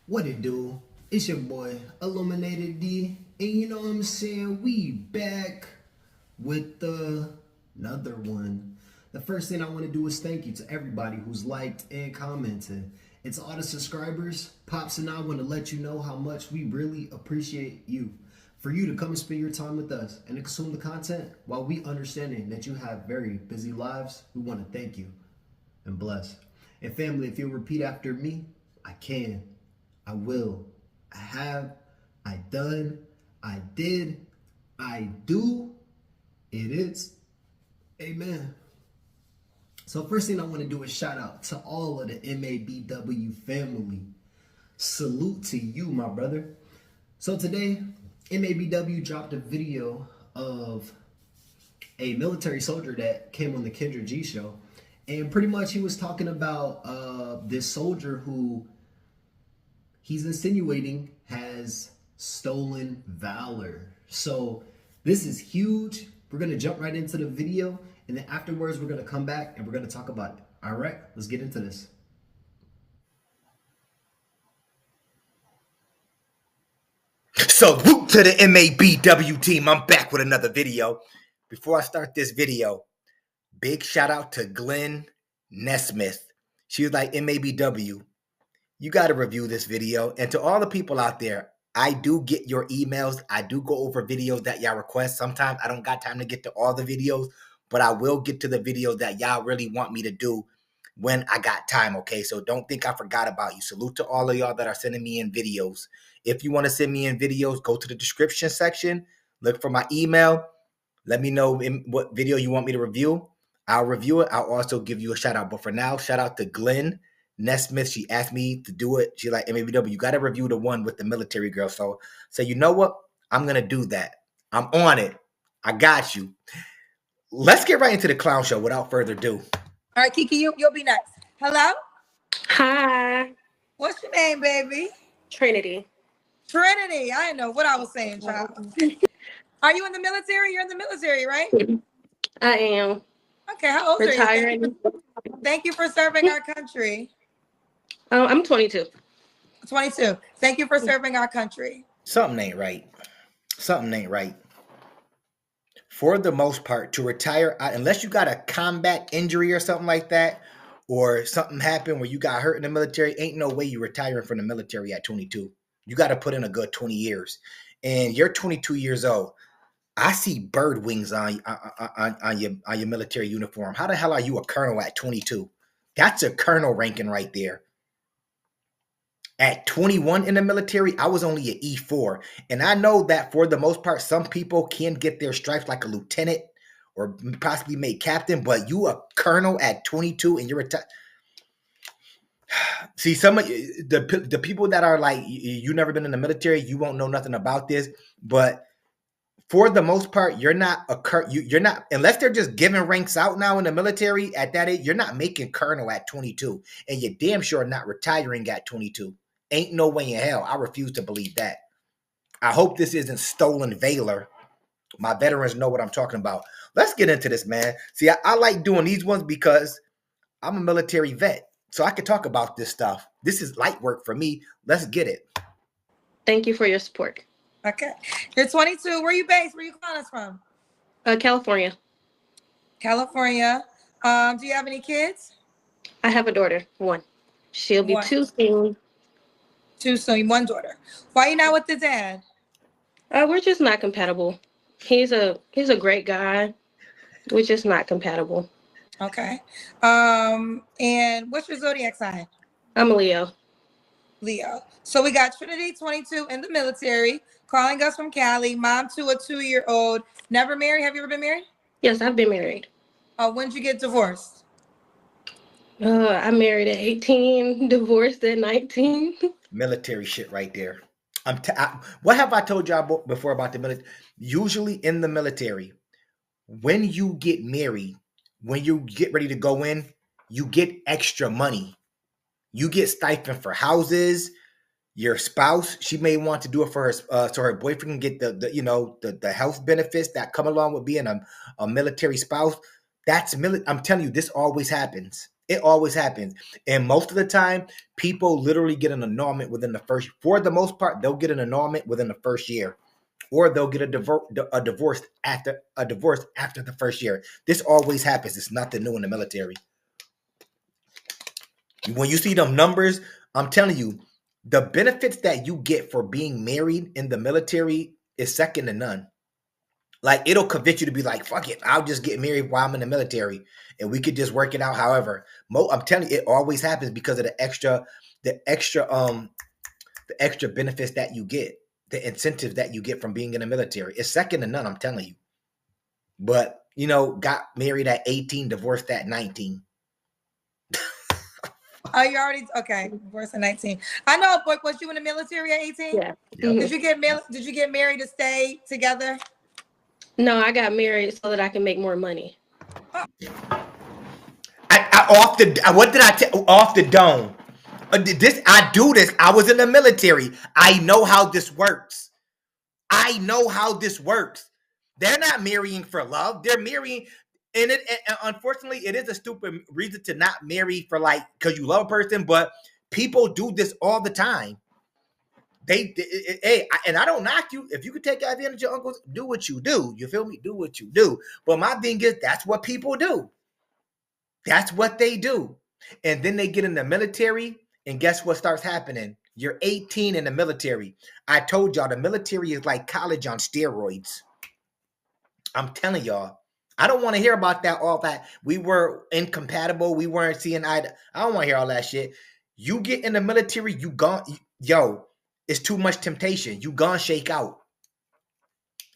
What it do? It's your boy, Illuminated D, and you know what I'm saying? We back with another one. The first thing I want to do is thank you to everybody who's liked and commented. And to all the subscribers, Pops and I want to let you know how much we really appreciate you. For you to come and spend your time with us and to consume the content while we understanding that you have very busy lives, we want to thank you and bless. And family, if you'll repeat after me, I can. I will, I have, I done, I did, I do, it is, amen. So first thing I want to do is shout out to all of the MABW family. Salute to you, my brother. So today, MABW dropped a video of a military soldier that came on the Kendra G show. And pretty much he was talking about this soldier who he's insinuating has stolen valor. So this is huge. We're going to jump right into the video. And then afterwards, we're going to come back and we're going to talk about it. All right, let's get into this. Salute to the MABW team. I'm back with another video. Before I start this video, big shout out to Glenn Nesmith. She was like, MABW, you got to review this video. And to all the people out there, I do get your emails. I do go over videos that y'all request. Sometimes I don't got time to get to all the videos, but I will get to the videos that y'all really want me to do when I got time, okay? So don't think I forgot about you. Salute to all of y'all that are sending me in videos. If you want to send me in videos, go to the description section, look for my email. Let me know what video you want me to review. I'll review it. I'll also give you a shout out. But for now, shout out to Glenn Nesmith. She asked me to do it. She's like, MABW, you got to review the one with the military girl. So you know what? I'm going to do that. I'm on it. I got you. Let's get right into the clown show without further ado. All right, Kiki, you'll be next. Hello? Hi. What's your name, baby? Trinity. Trinity. I didn't know what I was saying, child. Are you in the military? You're in the military, right? I am. Okay, how old retiring. are you? Thank you for serving our country. I'm 22. 22. Thank you for serving our country. Something ain't right. Something ain't right. For the most part, to retire, unless you got a combat injury or something like that, or something happened where you got hurt in the military, ain't no way you retiring from the military at 22. You got to put in a good 20 years. And you're 22 years old. I see bird wings on your military uniform. How the hell are you a colonel at 22? That's a colonel ranking right there. At 21 in the military, I was only an E4. And I know that for the most part, some people can get their stripes like a lieutenant or possibly made captain, but you a colonel at 22 and you're retired. See, some of the people that are like, you never been in the military, you won't know nothing about this, but for the most part, you're not you're not, unless they're just giving ranks out now in the military at that age, you're not making colonel at 22, and you're damn sure not retiring at 22. Ain't no way in hell. I refuse to believe that. I hope this isn't stolen valor. My veterans know what I'm talking about. Let's get into this, man. See, I like doing these ones because I'm a military vet, so I can talk about this stuff. This is light work for me. Let's get it. Thank you for your support. Okay. You're 22. Where are you based? Where are you calling us from? California. California. Do you have any kids? I have a daughter, one. She'll be 2 soon. 2 soon, 1 daughter. Why are you not with the dad? We're just not compatible. He's a great guy. We're just not compatible. Okay. And what's your zodiac sign? I'm a Leo. Leo. So we got Trinity, 22, in the military, calling us from Cali, mom to a 2-year-old, never married. Have you ever been married? Yes, I've been married. When did you get divorced? I married at 18, divorced at 19. Military shit right there. What have I told y'all before about the military? Usually in the military, when you get married, when you get ready to go in, you get extra money. You get stipend for houses. Your spouse, she may want to do it for her, so her boyfriend can get the health benefits that come along with being a military spouse. I'm telling you, this always happens. It always happens. And most of the time, people literally get an annulment within the first, for the most part, they'll get an annulment within the first year. Or they'll get a divorce after the first year. This always happens. It's nothing new in the military. When you see them numbers, I'm telling you, the benefits that you get for being married in the military is second to none. Like, it'll convince you to be like, fuck it, I'll just get married while I'm in the military, and we could just work it out. However, I'm telling you, it always happens because of the extra benefits that you get, the incentives that you get from being in the military. It's second to none, I'm telling you. But, got married at 18, divorced at 19. Oh, you already okay. Divorced at 19. I know, but was you in the military at 18? Yeah. Yep. Did you get married to stay together? No, I got married so that I can make more money. What did I tell? Off the dome. I do this. I was in the military. I know how this works. They're not marrying for love. They're marrying, and unfortunately, it is a stupid reason to not marry for, like, because you love a person. But people do this all the time. And I don't knock you. If you could take advantage of your uncles, do what you do. You feel me? Do what you do. But my thing is, that's what people do. That's what they do. And then they get in the military, and guess what starts happening? You're 18 in the military. I told y'all, the military is like college on steroids. I'm telling y'all. I don't want to hear about that, all that. We were incompatible. We weren't seeing eye to. I don't want to hear all that shit. You get in the military, you gone. Yo, it's too much temptation. You gonna shake out.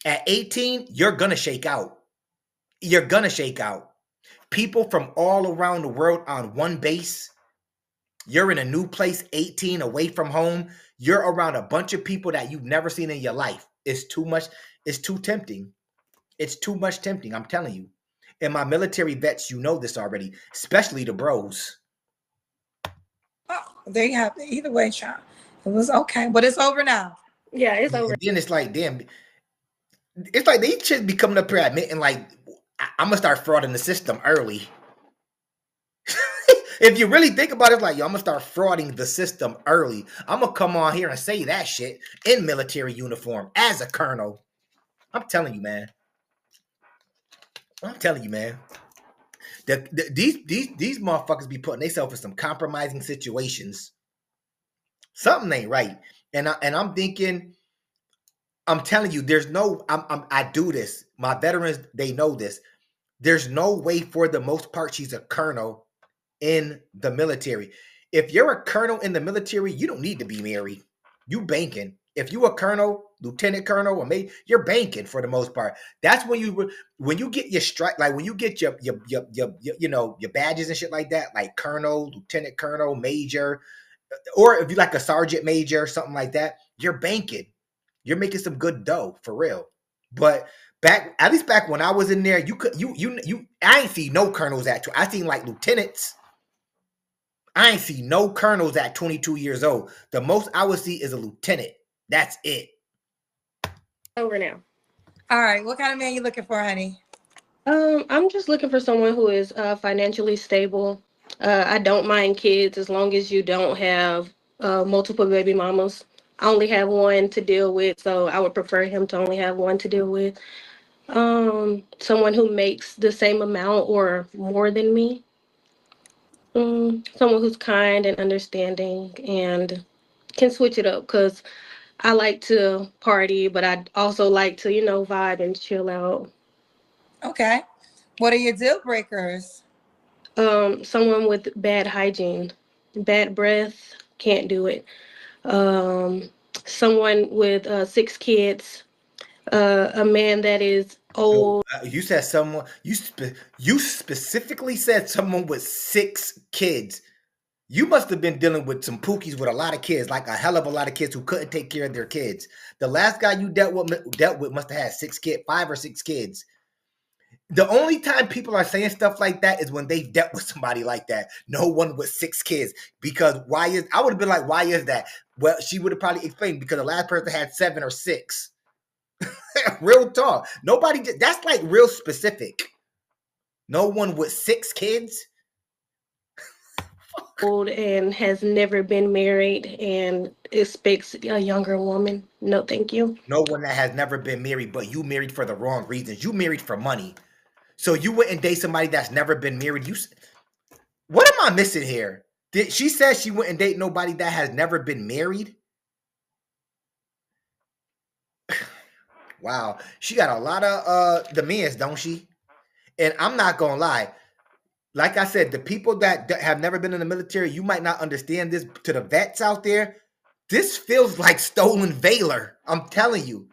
At 18, you're gonna shake out. You're gonna shake out. People from all around the world on one base. You're in a new place, 18, away from home. You're around a bunch of people that you've never seen in your life. It's too much. It's too tempting. It's too much tempting, I'm telling you. And my military vets, you know this already, especially the bros. Oh, there you have it. Either way, Sean. It was okay, but it's over now. Yeah, it's over. And then it's like, damn, it's like they should be coming up here admitting, like, I'm gonna start frauding the system early. If you really think about it, it's like, yo, I'm gonna start frauding the system early. I'm gonna come on here and say that shit in military uniform as a colonel. I'm telling you, man. These motherfuckers be putting themselves in some compromising situations. Something ain't right. And I'm thinking, I'm telling you, there's no, I do this. My veterans, they know this. There's no way, for the most part, she's a colonel in the military. If you're a colonel in the military, you don't need to be married. You banking. If you a colonel, lieutenant colonel, or maybe you're banking for the most part. That's when you get your strike, like when you get your badges and shit like that, like colonel, lieutenant colonel, major, or if you like a sergeant major, something like that, you're banking. You're making some good dough for real. But at least back when I was in there, I ain't see no colonels I seen like lieutenants. I ain't see no colonels at 22 years old. The most I would see is a lieutenant. That's it. Over now. All right. What kind of man you looking for, honey? I'm just looking for someone who is financially stable. I don't mind kids as long as you don't have multiple baby mamas. I only have one to deal with, so I would prefer him to only have one to deal with. Someone who makes the same amount or more than me. Someone who's kind and understanding and can switch it up, because I like to party, but I also like to, vibe and chill out. Okay. What are your deal breakers? Someone with bad hygiene, bad breath, can't do it. Someone with 6 kids, a man that is old. You said someone. You specifically said someone with 6 kids. You must have been dealing with some pookies with a lot of kids, like a hell of a lot of kids who couldn't take care of their kids. The last guy you dealt with must have had 6 kids, 5 or 6 kids. The only time people are saying stuff like that is when they've dealt with somebody like that. No one with 6 kids. Because I would have been like, why is that? Well, she would have probably explained, because the last person had 7 or 6. Real talk. That's like real specific. No one with 6 kids. old and has never been married and expects a younger woman. No, thank you. No one that has never been married, but you married for the wrong reasons. You married for money. So you wouldn't date somebody that's never been married. What am I missing here? She said she wouldn't date nobody that has never been married? Wow. She got a lot of demands, don't she? And I'm not gonna lie. Like I said, the people that have never been in the military, you might not understand this. To the vets out there, this feels like stolen valor. I'm telling you.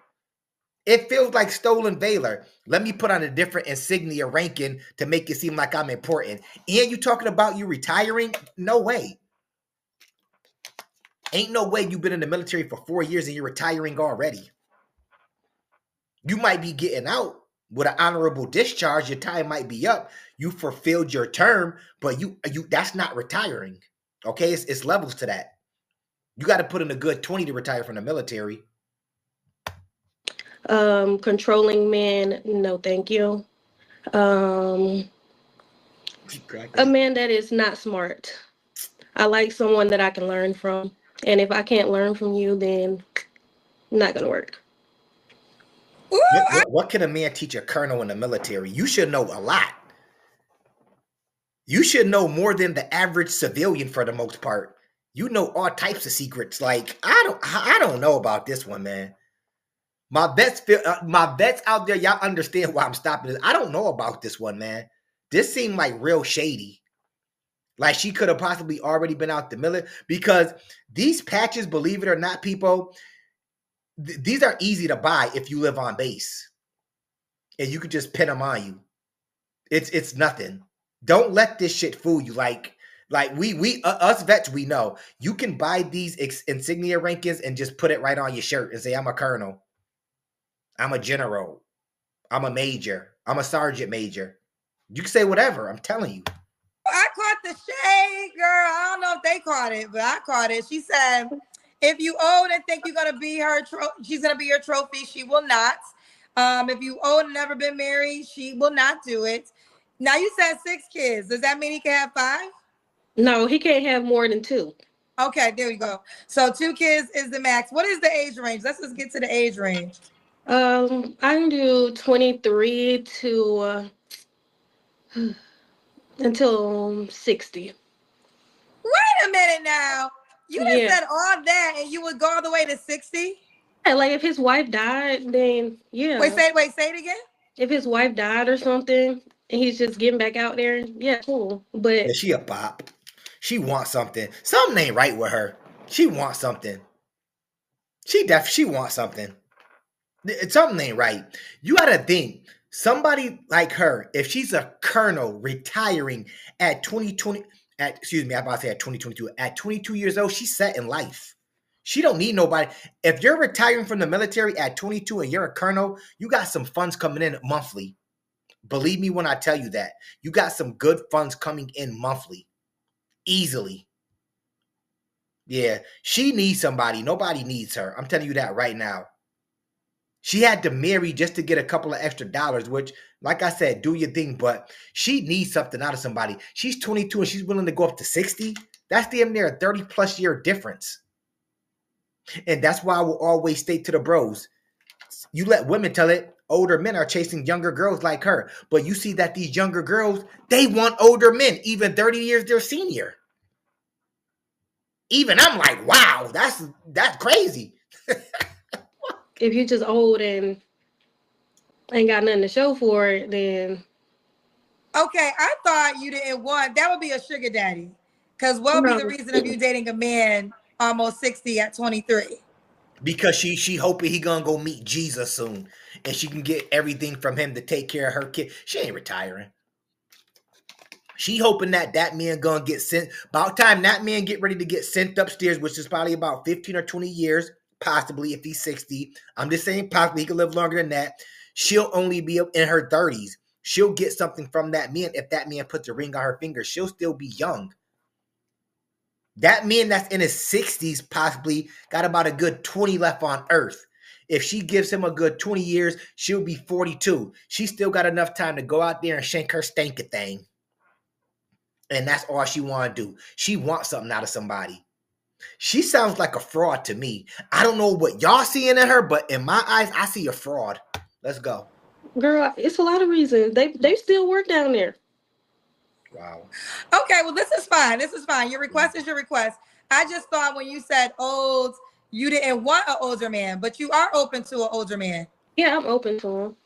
It feels like stolen valor. Let me put on a different insignia ranking to make it seem like I'm important. And you talking about you retiring? No way. Ain't no way you've been in the military for 4 years and you're retiring already. You might be getting out with an honorable discharge. Your time might be up. You fulfilled your term, but you that's not retiring. Okay, it's levels to that. You got to put in a good 20 to retire from the military. Controlling men, no, thank you. A man that is not smart. I like someone that I can learn from. And if I can't learn from you, then not gonna work. Ooh, What can a man teach a colonel in the military? You should know a lot. You should know more than the average civilian for the most part. You know all types of secrets. Like I don't know about this one, man. My vets out there, y'all understand why I'm stopping this. I don't know about this one, man. This seemed like real shady. Like she could have possibly already been out the military, because these patches, believe it or not, people, these are easy to buy if you live on base, and you could just pin them on you. It's nothing. Don't let this shit fool you. Like we us vets, we know you can buy these insignia rankings and just put it right on your shirt and say, I'm a colonel, I'm a general, I'm a major, I'm a sergeant major. You can say whatever. I'm telling you. I caught the shade, girl. I don't know if they caught it, but I caught it. She said, if you own and think you're gonna be her, she's gonna be your trophy. She will not. If you own and never been married, she will not do it. Now you said 6 kids. Does that mean he can have 5? No, he can't have more than 2. Okay, there you go. So 2 kids is the max. What is the age range? Let's just get to the age range. I can do 23 to until 60. Wait a minute now. You just Yeah. said all that and you would go all the way to 60? Yeah, like if his wife died, then yeah. Wait, say it again. If his wife died or something and he's just getting back out there, yeah, cool. But Yeah, she a bop. She wants something. Something ain't right with her. She wants something. She wants something. Something ain't right. You gotta think. Somebody like her, if she's a colonel retiring at 2020, I'm about to say at 2022, at 22 years old, she's set in life. She don't need nobody. If you're retiring from the military at 22 and you're a colonel, you got some funds coming in monthly. Believe me when I tell you that. You got some good funds coming in monthly. Easily. Yeah, she needs somebody. Nobody needs her. I'm telling you that right now. She had to marry just to get a couple of extra dollars, which, like I said, do your thing, but she needs something out of somebody. She's 22 and she's willing to go up to 60. That's damn near a 30-plus year difference. And that's why I will always state to the bros, you let women tell it, older men are chasing younger girls like her. But you see that these younger girls, they want older men, even 30 years their senior. Even I'm like, wow, that's crazy. if you're just old and ain't got nothing to show for it, then Okay, I thought you didn't want that would be a sugar daddy. Because what would be the reason of you dating a man almost 60 at 23? Because she hoping he gonna go meet Jesus soon, and she can get everything from him to take care of her kid. She ain't retiring. She hoping that man gonna get sent. About time that man get ready to get sent upstairs, which is probably about 15 or 20 years, possibly if he's 60. I'm just saying possibly he could live longer than that. She'll only be in her 30s. She'll get something from that man. If that man puts a ring on her finger, she'll still be young. That man that's in his 60s possibly got about a good 20 left on earth. If she gives him a good 20 years, she'll be 42. She still got enough time to go out there and shank her stanky thing. and that's all she want to do. She wants something out of somebody. She sounds like a fraud to me. I don't know what y'all seeing in her, but in my eyes, I see a fraud. Let's go. Girl, it's a lot of reasons. They still work down there. Wow. Okay, well, this is fine. This is fine. Your request is your request. I just thought when you said old, you didn't want an older man, but you are open to an older man. Yeah, I'm open to them.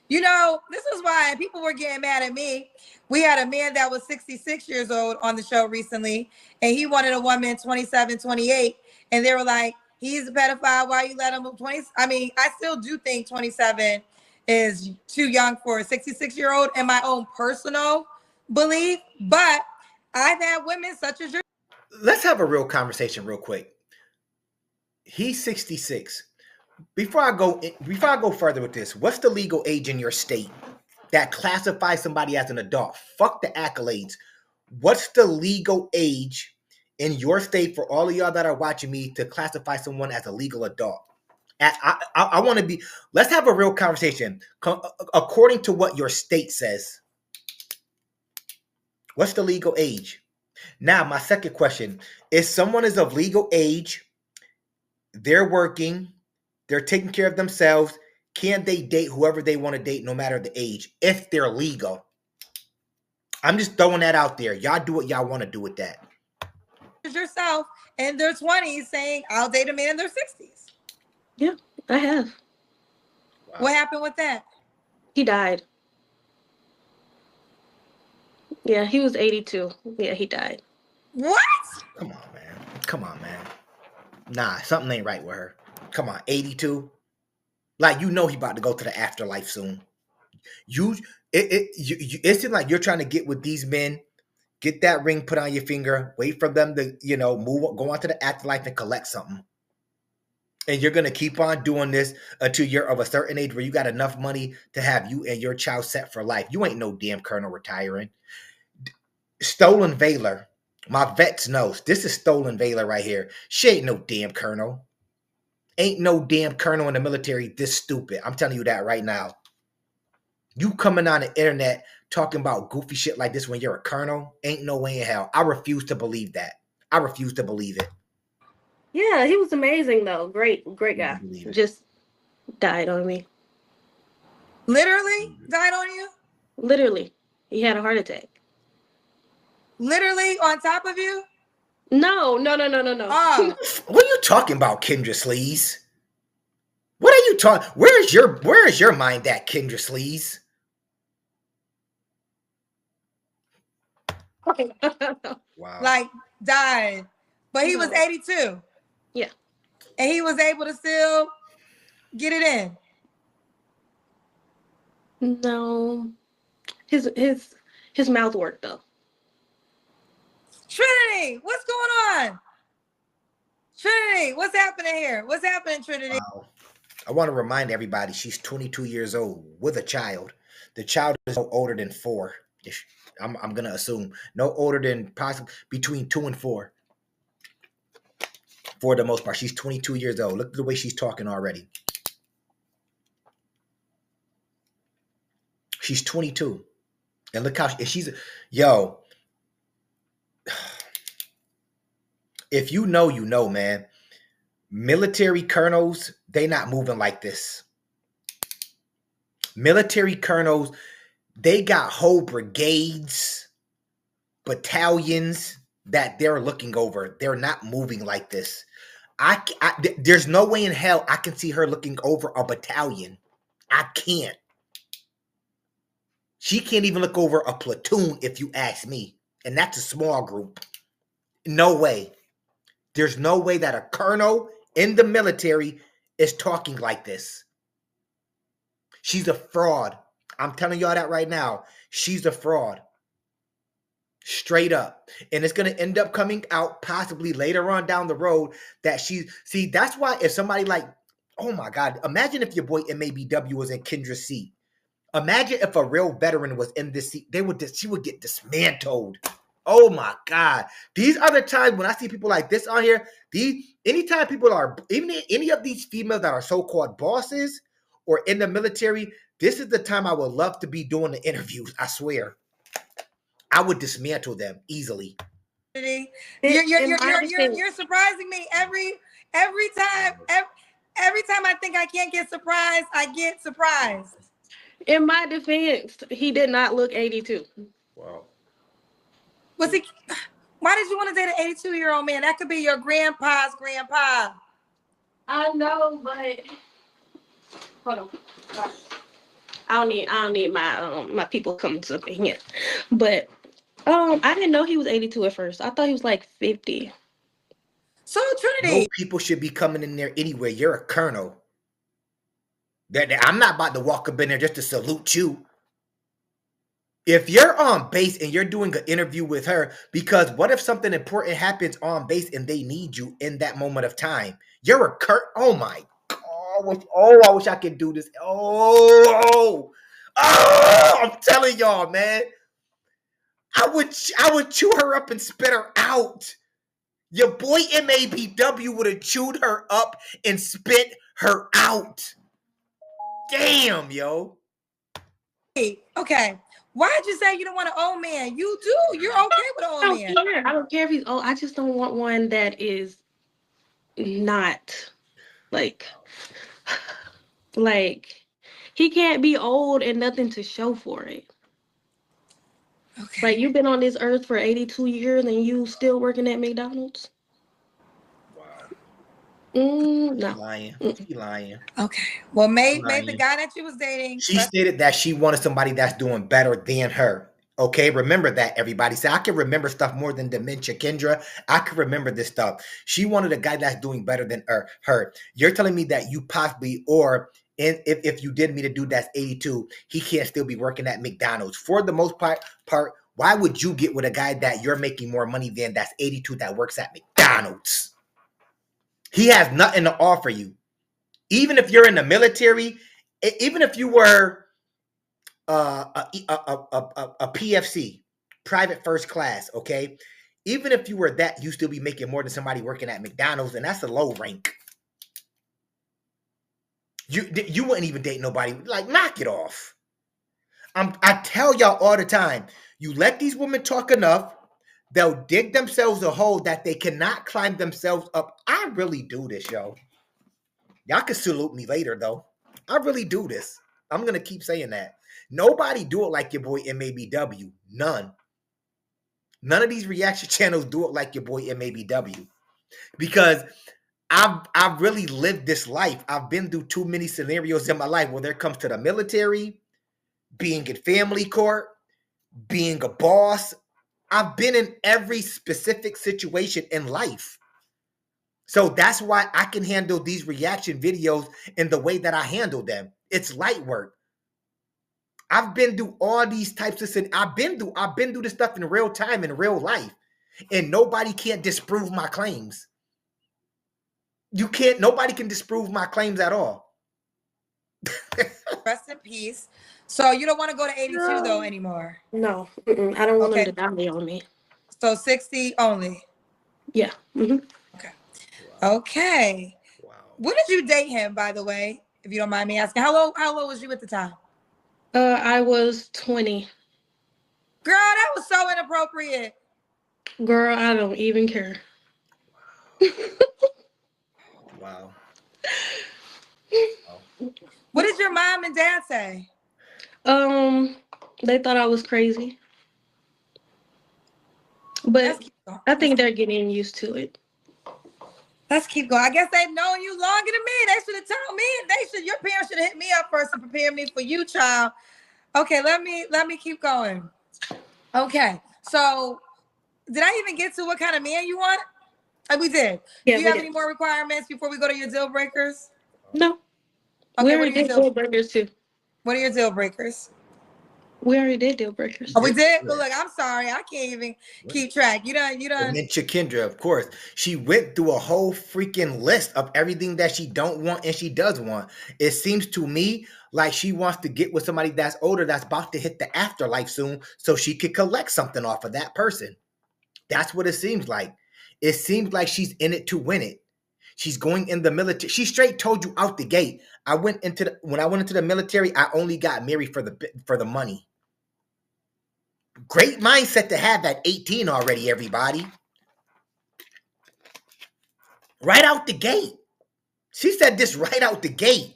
You know, this is why people were getting mad at me. We had a man that was 66 years old on the show recently, and he wanted a woman 27, 28. And they were like, he's a pedophile. Why you let him 20? I mean, I still do think 27 is too young for a 66-year-old in my own personal belief. But I've had women such as your. Let's have a real conversation real quick. He's 66. Before I go further with this, what's the legal age in your state that classifies somebody as an adult? Fuck the accolades. What's the legal age in your state for all of y'all that are watching me to classify someone as a legal adult? I want to be. Let's have a real conversation. According to what your state says, what's the legal age? Now, my second question: if someone is of legal age, they're working, they're taking care of themselves, can they date whoever they want to date, no matter the age, if they're legal? I'm just throwing that out there. Y'all do what y'all want to do with that. Yourself in their 20s saying, I'll date a man in their 60s. Yeah, I have. Wow. What happened with that? He died. Yeah, he was 82. Yeah, he died. What? Come on, man. Come on, man. Nah, something ain't right with her. Come on, 82. Like, you know he about to go to the afterlife soon. It seems like you're trying to get with these men, get that ring put on your finger, wait for them to, go on to the afterlife and collect something. And you're going to keep on doing this until you're of a certain age where you got enough money to have you and your child set for life. You ain't no damn colonel retiring. Stolen Valor. My vets knows. This is stolen Valor right here. She ain't no damn colonel. Ain't no damn colonel in the military this stupid. I'm telling you that right now. You coming on the internet talking about goofy shit like this when you're a colonel? Ain't no way in hell. I refuse to believe that. I refuse to believe it. Yeah, he was amazing though. Great guy. Just died on me. Literally died on you? Literally. He had a heart attack. Literally on top of you? No. Oh. What are you talking about, Kendra Sleaze? What are you talking? Where is your mind at, Kendra Sleaze? Wow. Like, died. But he was 82. Yeah. And he was able to still get it in. No. His mouth worked though. Trinity, what's going on? Trinity, what's happening here? What's happening, Trinity? Wow. I want to remind everybody she's 22 years old with a child. The child is no older than 4. I'm going to assume no older than possibly between 2 and 4. For the most part, she's 22 years old. Look at the way she's talking already. She's 22. And look how she's, yo. If you know, man. Military colonels, they not moving like this. Military colonels, they got whole brigades, battalions that they're looking over. They're not moving like this. There's no way in hell I can see her looking over a battalion. I can't. She can't even look over a platoon, if you ask me. And that's a small group. No way. There's no way that a colonel in the military is talking like this. She's a fraud. I'm telling y'all that right now. She's a fraud. Straight up. And it's going to end up coming out possibly later on down the road that that's why if somebody like, oh my God, imagine if your boy MABW was in Kendra's seat. Imagine if a real veteran was in this seat. She would get dismantled. Oh my God. These other times when I see people like this on here, anytime people are, even any of these females that are so-called bosses or in the military, this is the time I would love to be doing the interviews. I swear. I would dismantle them easily. You're surprising me every time. Every time I think I can't get surprised, I get surprised. In my defense, he did not look 82. Wow. Was he? Why did you want to date an 82-year-old man? That could be your grandpa's grandpa. I know, but hold on. I don't need my people coming to me here. But I didn't know he was 82 at first. I thought he was like 50. So Trinity, No people should be coming in there anyway. You're a colonel. I'm not about to walk up in there just to salute you. If you're on base and you're doing an interview with her, because what if something important happens on base and they need you in that moment of time? You're a oh my God. I wish I could do this. Oh, I'm telling y'all, man. I would chew her up and spit her out. Your boy MABW would have chewed her up and spit her out. Damn, yo. Okay. Why'd you say you don't want an old man? You do. You're okay with an old man. I don't care if he's old. I just don't want one that is not like he can't be old and nothing to show for it. Okay. Like, you've been on this earth for 82 years and you still working at McDonald's? No. She lying. Okay. Well, maybe the guy that you was dating. She stated that she wanted somebody that's doing better than her. Okay, remember that, everybody. See, I can remember stuff more than dementia, Kendra. I can remember this stuff. She wanted a guy that's doing better than her. You're telling me that you possibly, or if you did meet a dude that's 82, he can't still be working at McDonald's. For the most part, why would you get with a guy that you're making more money than that's 82 that works at McDonald's? He has nothing to offer you. Even if you're in the military, even if you were a PFC, private first class, okay? Even if you were that, you still be making more than somebody working at McDonald's, and that's a low rank. You wouldn't even date nobody. Like, knock it off. I tell y'all all the time, you let these women talk enough, they'll dig themselves a hole that they cannot climb themselves up. I really do this, yo. Y'all can salute me later, though. I really do this. I'm going to keep saying that. Nobody do it like your boy MABW. None. None of these reaction channels do it like your boy MABW. Because I've really lived this life. I've been through too many scenarios in my life, whether it comes to the military, being in family court, being a boss. I've been in every specific situation in life. So that's why I can handle these reaction videos in the way that I handle them. It's light work. I've been through all these types of things. I've been through this stuff in real time, in real life. And nobody can't disprove my claims. Nobody can disprove my claims at all. Rest in peace. So you don't want to go to 82 though anymore? No. I don't want him to die on me. So 60 only? Yeah. Mm-hmm. Okay. Okay. Wow. When did you date him, by the way, if you don't mind me asking? How old was you at the time? I was 20. Girl, that was so inappropriate. Girl, I don't even care. Wow. What did your mom and dad say? They thought I was crazy. But I think they're getting used to it. Let's keep going. I guess they've known you longer than me. They should have told me. Your parents should have hit me up first to prepare me for you, child. Okay, let me keep going. Okay, so did I even get to what kind of man you want? We did. Yeah, do you have any more requirements before we go to your deal breakers? No. Okay, we already did deal breakers too. What are your deal breakers? We already did deal breakers. Oh, we did? But look, I'm sorry. I can't even keep track. You done. Dementia Kendra, of course. She went through a whole freaking list of everything that she don't want and she does want. It seems to me like she wants to get with somebody that's older, that's about to hit the afterlife soon, so she could collect something off of that person. That's what it seems like. It seems like she's in it to win it. She's going in the military. She straight told you out the gate. When I went into the military, I only got married for the money. Great mindset to have at 18 already, everybody. Right out the gate. She said this right out the gate.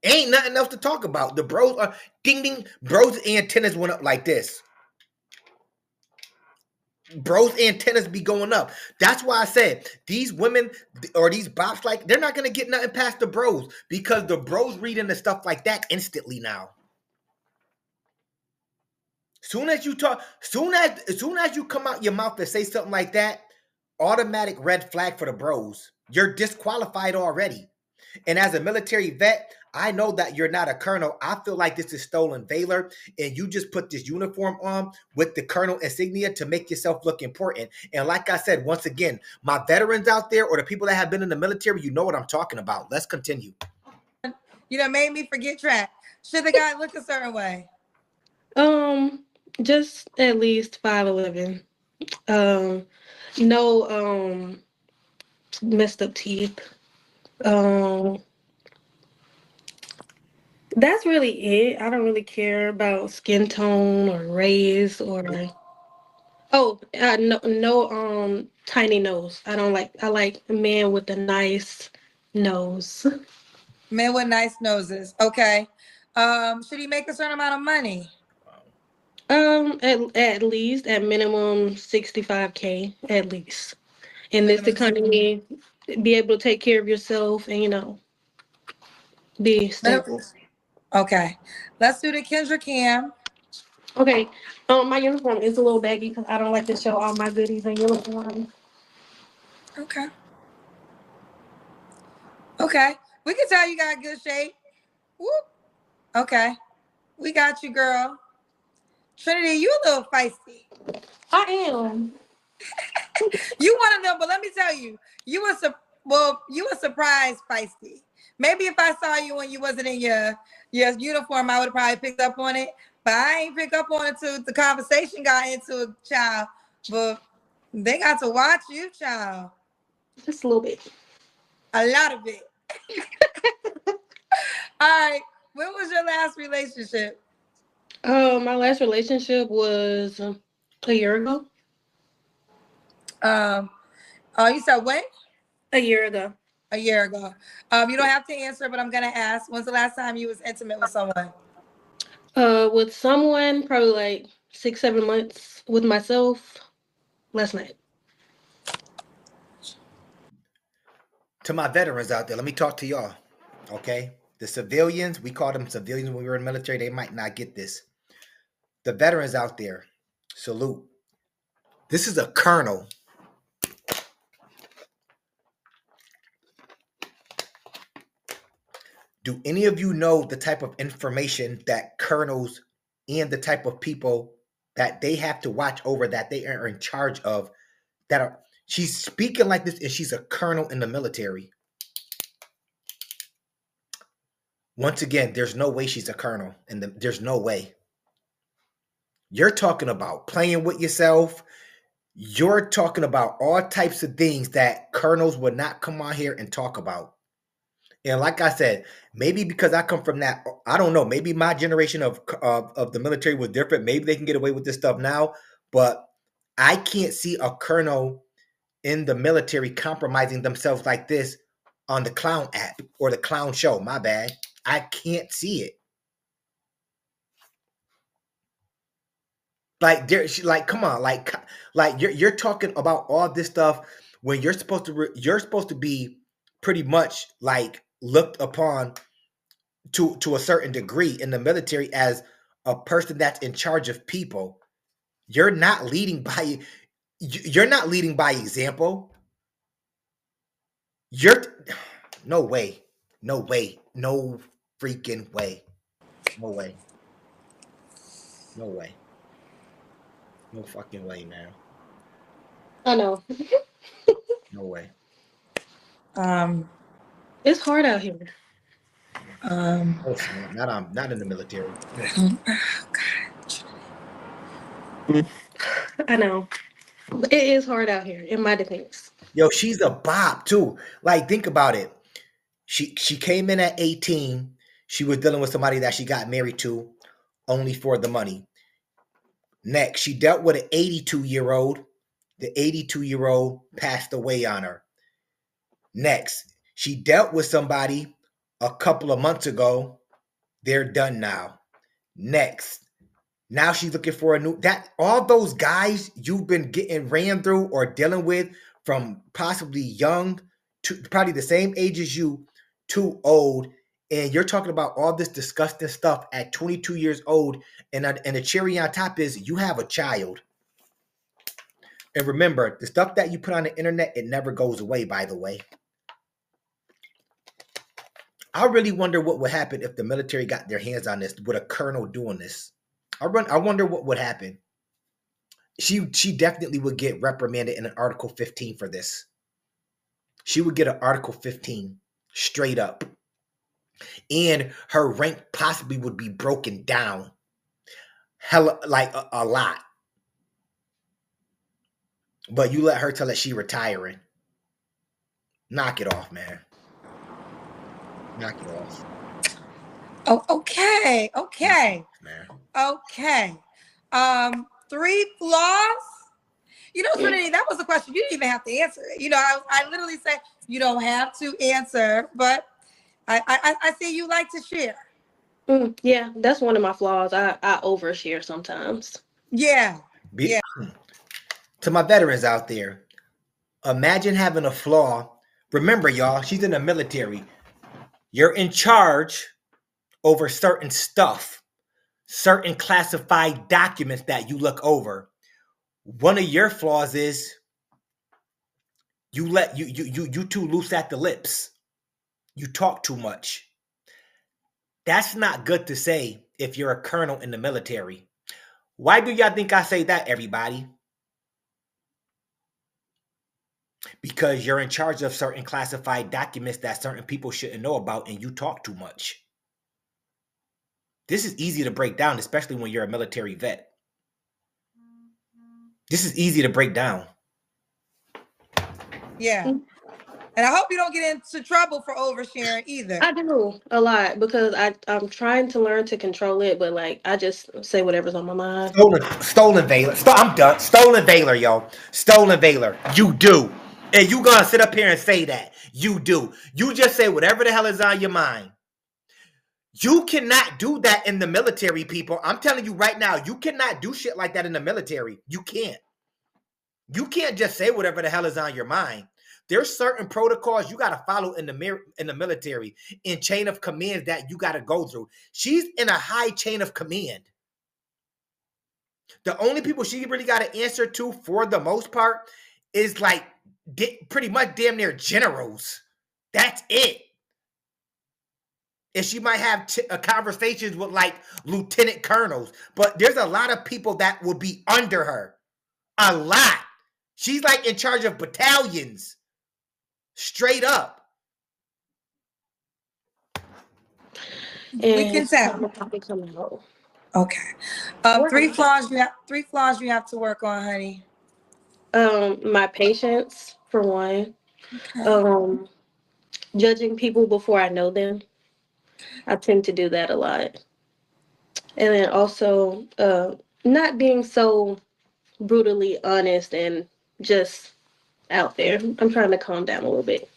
Ain't nothing else to talk about. The bros are ding ding. Bros antennas went up like this. Bros antennas be going up. That's why I said these women or these bops, like, they're not gonna get nothing past the bros because the bros reading the stuff like that instantly now. Soon as you talk, soon as you come out your mouth and say something like that, automatic red flag for the bros. You're disqualified already. And as a military vet, I know that you're not a colonel. I feel like this is stolen valor, and you just put this uniform on with the colonel insignia to make yourself look important. And like I said, once again, my veterans out there or the people that have been in the military, you know what I'm talking about. Let's continue. You know, made me forget track. Should the guy look a certain way? Just at least 5'11". No messed up teeth. That's really it. I don't really care about skin tone or race or no tiny nose. I like a man with a nice nose. Men with nice noses. Okay. Should he make a certain amount of money? At least at minimum 65K at least. In this economy, be able to take care of yourself and be stable. Okay. Let's do the Kendra Cam. Okay. My uniform is a little baggy because I don't like to show all my goodies in uniform. Okay. Okay. We can tell you got good shape. Whoop. Okay. We got you, girl. Trinity, you a little feisty. I am. You one of them, but let me tell you, you were surprised feisty. Maybe if I saw you when you wasn't in your uniform, I would have probably picked up on it. But I ain't pick up on it till the conversation got into a child. But they got to watch you, child. Just a little bit. A lot of it. All right. When was your last relationship? My last relationship was a year ago. You said when? A year ago. A year ago. You don't have to answer, but I'm gonna ask. When's the last time you was intimate with someone? With someone, probably like 6-7 months. With myself, last night. To my veterans out there, let me talk to y'all. Okay? The civilians, we call them civilians when we were in the military, they might not get this. The veterans out there, salute. This is a colonel. Do any of you know the type of information that colonels and the type of people that they have to watch over, that they are in charge of, that are, she's speaking like this and she's a colonel in the military. Once again, there's no way she's a colonel, and there's no way. You're talking about playing with yourself. You're talking about all types of things that colonels would not come on here and talk about. And like I said, maybe because I come from that, I don't know, maybe my generation of the military was different. Maybe they can get away with this stuff now, but I can't see a colonel in the military compromising themselves like this on the clown app or the clown show. My bad. I can't see it. Like, come on, like you're talking about all this stuff when you're supposed to be pretty much like looked upon to a certain degree in the military as a person that's in charge of people. You're not leading by example. No way, no freaking way, no way, no way. No fucking way, man. I know. No way. It's hard out here. Not in the military. I know. It is hard out here, in my defense. Yo, she's a bop too. Like, think about it. She came in at 18. She was dealing with somebody that she got married to only for the money. Next, she dealt with an 82-year-old. The 82-year-old passed away on her. Next, she dealt with somebody a couple of months ago. They're done now. Next, now she's looking for a new, that all those guys you've been getting ran through or dealing with from possibly young to probably the same age as you to old, and you're talking about all this disgusting stuff at 22 years old, and the cherry on top is you have a child. And remember, the stuff that you put on the internet, it never goes away, by the way. I really wonder what would happen if the military got their hands on this with a colonel doing this. I wonder what would happen. She definitely would get reprimanded in an Article 15 for this. She would get an Article 15 straight up. And her rank possibly would be broken down. Hella, like a lot. But you let her tell that she retiring. Knock it off, man. Knock it off. Oh, okay. Man. Okay. 3 flaws. You know, Trinity, that was a question. You didn't even have to answer it. You know, I literally said you don't have to answer, but I see you like to share. Yeah, that's one of my flaws. I overshare sometimes. Yeah. Yeah. To my veterans out there, imagine having a flaw. Remember, y'all, she's in the military. You're in charge over certain stuff, certain classified documents that you look over. One of your flaws is you too loose at the lips. You talk too much. That's not good to say if you're a colonel in the military. Why do y'all think I say that, everybody? Because you're in charge of certain classified documents that certain people shouldn't know about, and you talk too much. This is easy to break down, especially when you're a military vet. This is easy to break down. Yeah. And I hope you don't get into trouble for oversharing either. I do a lot because I'm trying to learn to control it, but like I just say whatever's on my mind. Stolen Valor. I'm done. Stolen Valor, yo. Stolen Valor. You do. And you gonna sit up here and say that. You do. You just say whatever the hell is on your mind. You cannot do that in the military, people. I'm telling you right now, you cannot do shit like that in the military. You can't. You can't just say whatever the hell is on your mind. There's certain protocols you got to follow in the military, in chain of commands that you got to go through. She's in a high chain of command. The only people she really got to answer to for the most part is like pretty much damn near generals. That's it. And she might have conversations with like lieutenant colonels, but there's a lot of people that will be under her. A lot. She's like in charge of battalions. Straight up. And we can tell. Okay. 3 flaws you have to work on, honey. My patience, for one. Okay. Judging people before I know them. I tend to do that a lot. And then also not being so brutally honest and just out there. I'm trying to calm down a little bit.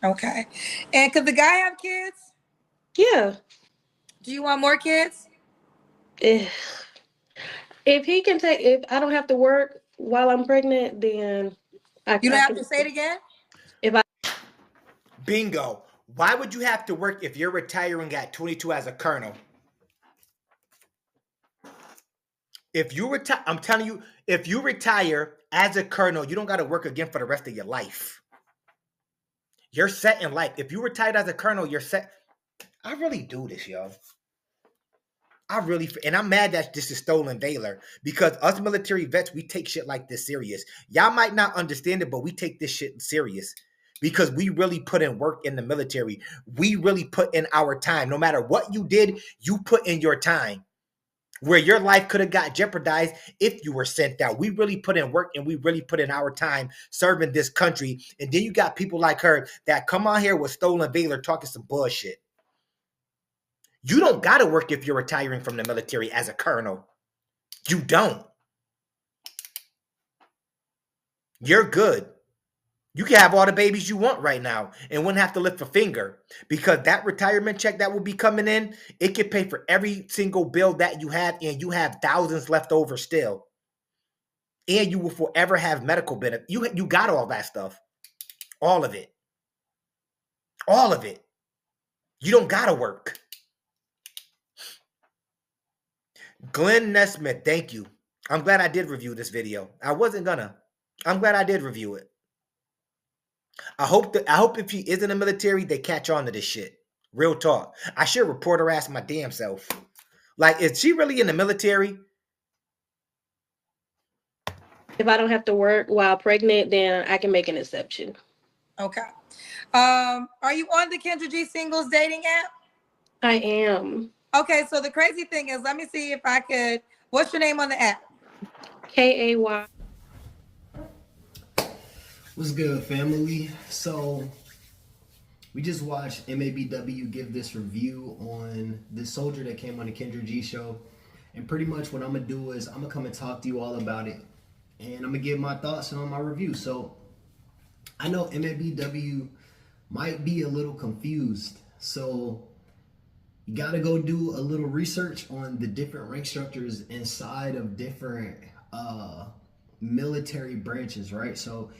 Okay. And could the guy have kids? Yeah. Do you want more kids? If he can if I don't have to work while I'm pregnant, then you don't have to say it again? Bingo. Why would you have to work if you're retiring at 22 as a colonel? If you retire, I'm telling you, if you retire as a colonel, you don't got to work again for the rest of your life. You're set in life. If you retired as a colonel, you're set. I really do this, yo. And I'm mad that this is Stolen Valor, because us military vets, we take shit like this serious. Y'all might not understand it, but we take this shit serious because we really put in work in the military. We really put in our time. No matter what you did, you put in your time. Where your life could have got jeopardized if you were sent out. We really put in work and we really put in our time serving this country. And then you got people like her that come on here with Stolen Valor talking some bullshit. You don't got to work if you're retiring from the military as a colonel. You don't. You're good. You can have all the babies you want right now and wouldn't have to lift a finger, because that retirement check that will be coming in, it can pay for every single bill that you have, and you have thousands left over still. And you will forever have medical benefit. You got all that stuff. All of it. All of it. You don't gotta work. Glenn Nesmith, thank you. I'm glad I did review this video. I wasn't gonna. I'm glad I did review it. I hope if he is in the military, they catch on to this shit. Real talk. I should report her ass my damn self. Like, is she really in the military? If I don't have to work while pregnant, then I can make an exception. Okay. Are you on the Kendra G Singles dating app? I am. Okay, so the crazy thing is, let me see if I could. What's your name on the app? KAY. What's good, family? So we just watched MABW give this review on this soldier that came on the Kendra G show. And pretty much what I'm going to do is I'm going to come and talk to you all about it. And I'm going to give my thoughts on my review. So I know MABW might be a little confused. So you got to go do a little research on the different rank structures inside of different military branches, right? So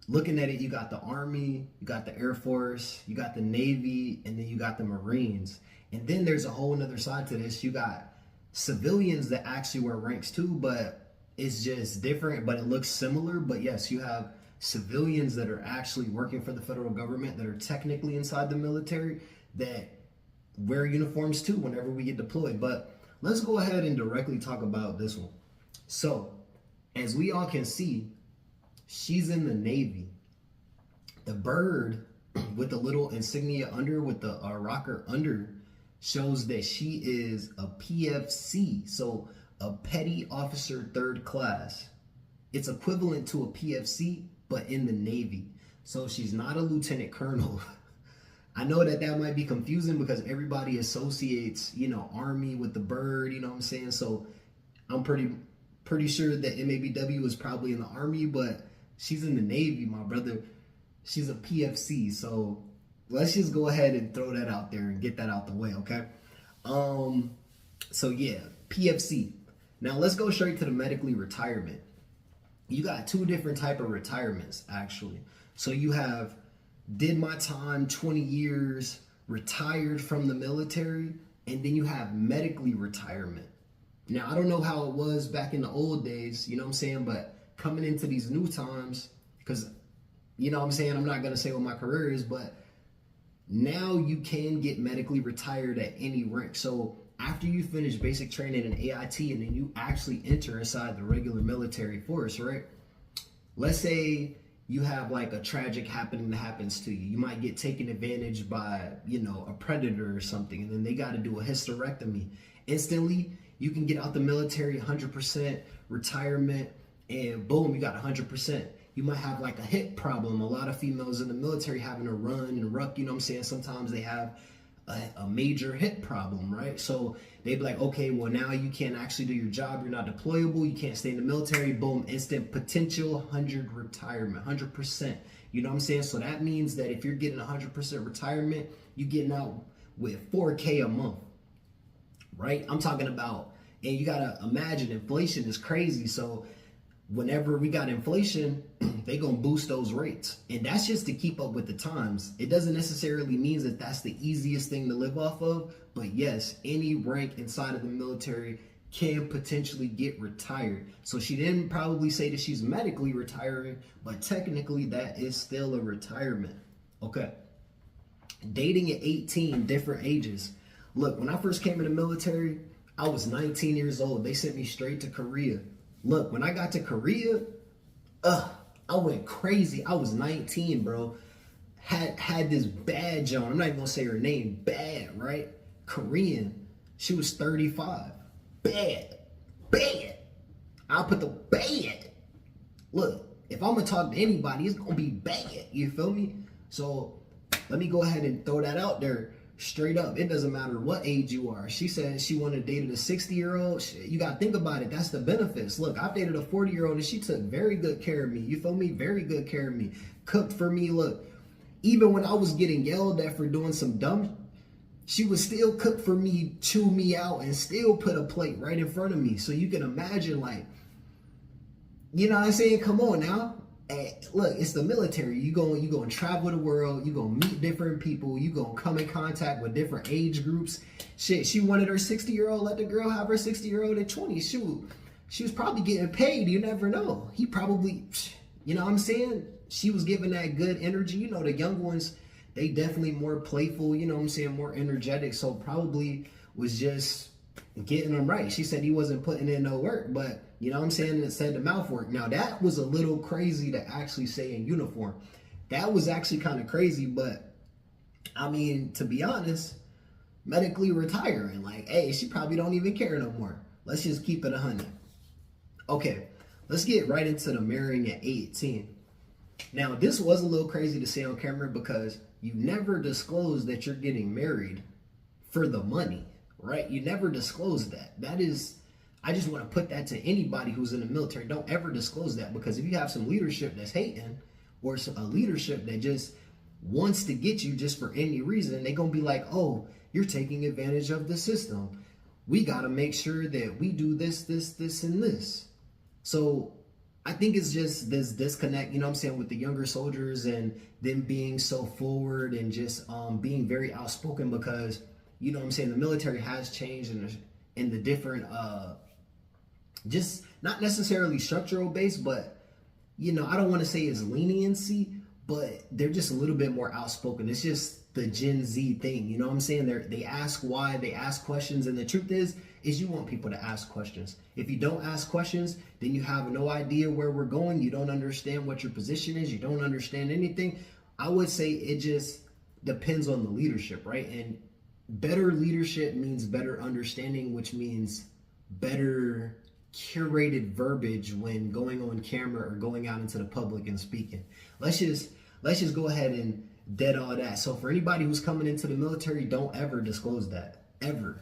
looking at it, you got the Army, you got the Air Force, you got the Navy, and then you got the Marines. And then there's a whole nother side to this. You got civilians that actually wear ranks too, but it's just different, but it looks similar. But yes, you have civilians that are actually working for the federal government that are technically inside the military that wear uniforms too whenever we get deployed. But let's go ahead and directly talk about this one. So as we all can see, she's in the Navy. The bird with the little insignia under, with the rocker under, shows that she is a PFC, so a Petty Officer 3rd Class. It's equivalent to a PFC, but in the Navy. So she's not a Lieutenant Colonel. I know that might be confusing because everybody associates, Army with the bird, you know what I'm saying? So I'm pretty sure that MABW is probably in the Army, but she's in the Navy, my brother. She's a PFC. So let's just go ahead and throw that out there and get that out the way, okay? So yeah, PFC. Now let's go straight to the medically retirement. You got two different type of retirements, actually. So you have did my time, 20 years, retired from the military, and then you have medically retirement. Now, I don't know how it was back in the old days, you know what I'm saying? But coming into these new times, because, you know what I'm saying, I'm not going to say what my career is, but now you can get medically retired at any rank. So after you finish basic training in AIT and then you actually enter inside the regular military force, right? Let's say you have like a tragic happening that happens to you. You might get taken advantage by, a predator or something, and then they got to do a hysterectomy. Instantly, you can get out the military, 100% retirement, and boom, you got 100%. You might have like a hip problem. A lot of females in the military having to run and ruck, you know what I'm saying? Sometimes they have a major hip problem, right? So they'd be like, okay, well now you can't actually do your job. You're not deployable. You can't stay in the military. Boom, instant potential 100 retirement, 100%. You know what I'm saying? So that means that if you're getting 100% retirement, you're getting out with $4K a month, right? I'm talking about, and you gotta imagine inflation is crazy. So whenever we got inflation, they gonna boost those rates. And that's just to keep up with the times. It doesn't necessarily mean that that's the easiest thing to live off of, but yes, any rank inside of the military can potentially get retired. So she didn't probably say that she's medically retiring, but technically that is still a retirement. Okay. Dating at 18, different ages. Look, when I first came in the military, I was 19 years old. They sent me straight to Korea. Look, when I got to Korea, I went crazy. I was 19, bro. Had this badge on. I'm not even gonna say her name. Bad, right? Korean. She was 35. Bad. I'll put the bad. Look, if I'm gonna talk to anybody, it's gonna be bad. You feel me? So let me go ahead and throw that out there. Straight up, it doesn't matter what age you are. She said she wanted to date a 60-year-old. You got to think about it. That's the benefits. Look, I've dated a 40-year-old and she took very good care of me. You feel me? Very good care of me. Cooked for me. Look, even when I was getting yelled at for doing some dumb, she would still cook for me, chew me out, and still put a plate right in front of me. So you can imagine, like, you know what I'm saying? Come on now. Look, it's the military. You going to travel the world. You going to meet different people. You going to come in contact with different age groups. Shit, she wanted her 60-year-old. Let the girl have her 60-year-old at 20. Shoot, she was probably getting paid. You never know. He probably, you know what I'm saying? She was giving that good energy. You know, the young ones, they definitely more playful. You know what I'm saying? More energetic. So probably was just getting them right. She said he wasn't putting in no work, but you know what I'm saying? It said the mouth work. Now that was a little crazy to actually say in uniform. That was actually kind of crazy, but I mean, to be honest, medically retiring, like, hey, she probably don't even care no more. Let's just keep it 100. Okay, let's get right into the marrying at 18. Now, this was a little crazy to say on camera because you never disclose that you're getting married for the money, right? You never disclose that. That is, I just want to put that to anybody who's in the military. Don't ever disclose that, because if you have some leadership that's hating, or a leadership that just wants to get you just for any reason, they're going to be like, oh, you're taking advantage of the system. We got to make sure that we do this, this, this, and this. So I think it's just this disconnect, you know what I'm saying, with the younger soldiers and them being so forward and just being very outspoken, because, you know what I'm saying, the military has changed in the different, just not necessarily structural base, but, you know, I don't want to say it's leniency, but they're just a little bit more outspoken. It's just the Gen Z thing, you know what I'm saying? They ask why, they ask questions, and the truth is you want people to ask questions. If you don't ask questions, then you have no idea where we're going. You don't understand what your position is. You don't understand anything. I would say it just depends on the leadership, right? And better leadership means better understanding, which means better curated verbiage when going on camera or going out into the public and speaking. Let's just go ahead and dead all that. So for anybody who's coming into the military, don't ever disclose that, ever.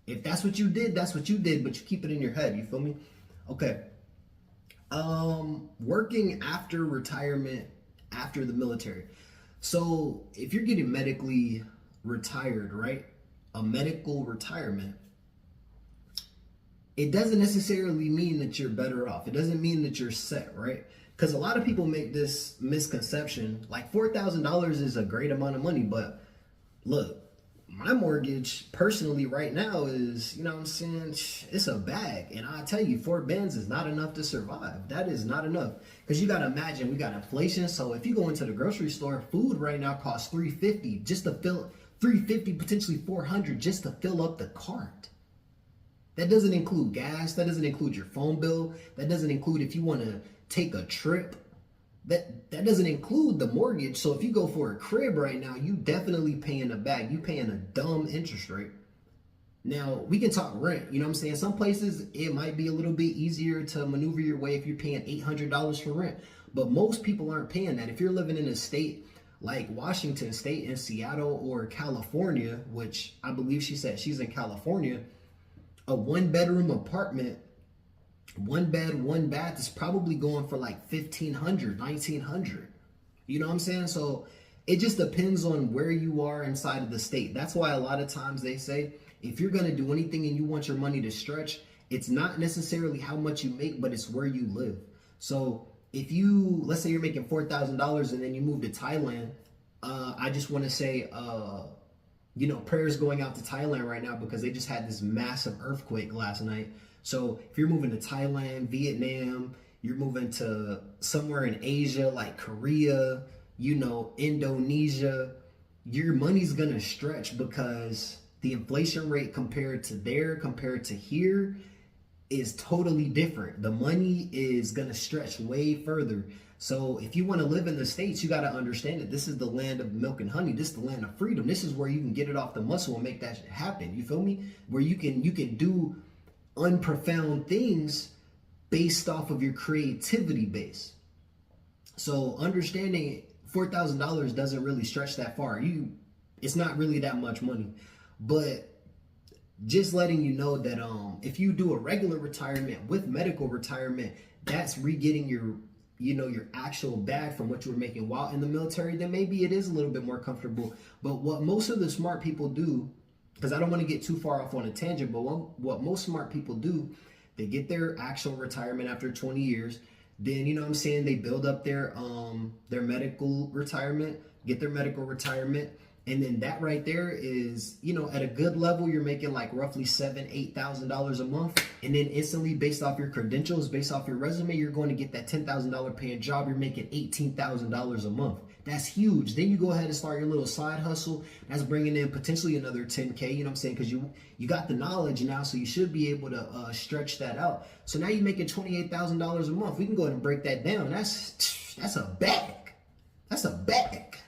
If that's what you did, that's what you did, but you keep it in your head, you feel me? Okay. Working after retirement, after the military. So if you're getting medically retired, right? A medical retirement, it doesn't necessarily mean that you're better off. It doesn't mean that you're set, right? Because a lot of people make this misconception, like $4,000 is a great amount of money, but look, my mortgage personally right now is, you know what I'm saying, it's a bag. And I tell you, 4 bands is not enough to survive. That is not enough. Because you got to imagine, we got inflation. So if you go into the grocery store, food right now costs $3.50 just to fill, $3.50, potentially $400 just to fill up the cart. That doesn't include gas. That doesn't include your phone bill. That doesn't include if you want to take a trip. That doesn't include the mortgage. So if you go for a crib right now, you definitely paying a bag. You paying a dumb interest rate. Now, we can talk rent. You know what I'm saying? Some places, it might be a little bit easier to maneuver your way if you're paying $800 for rent. But most people aren't paying that. If you're living in a state like Washington State in Seattle or California, which I believe she said she's in California, a 1-bedroom apartment, 1 bed, 1 bath is probably going for like $1,500, $1,900. You know what I'm saying? So it just depends on where you are inside of the state. That's why a lot of times they say, if you're going to do anything and you want your money to stretch, it's not necessarily how much you make, but it's where you live. So if you, let's say you're making $4,000 and then you move to Thailand, I just want to say, you know, prayers going out to Thailand right now because they just had this massive earthquake last night. So if you're moving to Thailand, Vietnam, you're moving to somewhere in Asia like Korea, you know, Indonesia, your money's going to stretch because the inflation rate compared to here is totally different. The money is going to stretch way further. So if you want to live in the States, you got to understand that this is the land of milk and honey. This is the land of freedom. This is where you can get it off the muscle and make that happen. You feel me? Where you can do unprofound things based off of your creativity base. So understanding $4,000 doesn't really stretch that far. It's not really that much money. But just letting you know that if you do a regular retirement with medical retirement, that's re-getting your your actual bag from what you were making while in the military, then maybe it is a little bit more comfortable. But what most of the smart people do, because I don't want to get too far off on a tangent, but what most smart people do, they get their actual retirement after 20 years. Then, they build up their medical retirement, get their medical retirement. And then that right there is, at a good level, you're making like roughly $7,000-8,000 a month. And then instantly, based off your credentials, based off your resume, you're going to get that $10,000 paying job. You're making $18,000 a month. That's huge. Then you go ahead and start your little side hustle. That's bringing in potentially another 10K, because you got the knowledge now, so you should be able to stretch that out. So now you're making $28,000 a month. We can go ahead and break that down. That's a bag. That's a bag.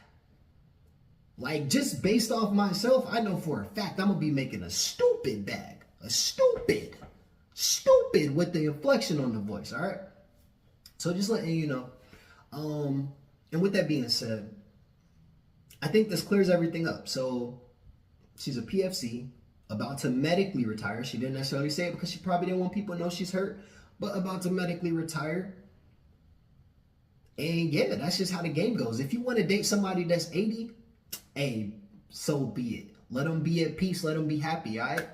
Like, just based off myself, I know for a fact I'm going to be making a stupid bag. A stupid with the inflection on the voice, all right? So just letting you know. And with that being said, I think this clears everything up. So she's a PFC, about to medically retire. She didn't necessarily say it because she probably didn't want people to know she's hurt, but about to medically retire. And yeah, that's just how the game goes. If you want to date somebody that's 80, hey, so be it. Let them be at peace. Let them be happy, all right?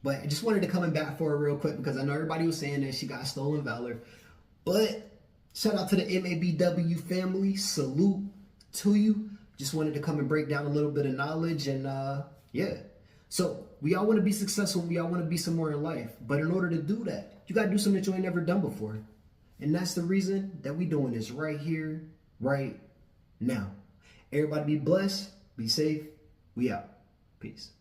But I just wanted to come back for her real quick because I know everybody was saying that she got stolen valor. But shout out to the MABW family. Salute to you. Just wanted to come and break down a little bit of knowledge. And yeah. So we all want to be successful. We all want to be somewhere in life. But in order to do that, you got to do something that you ain't never done before. And that's the reason that we doing this right here, right now. Everybody be blessed. Be safe. We out. Peace.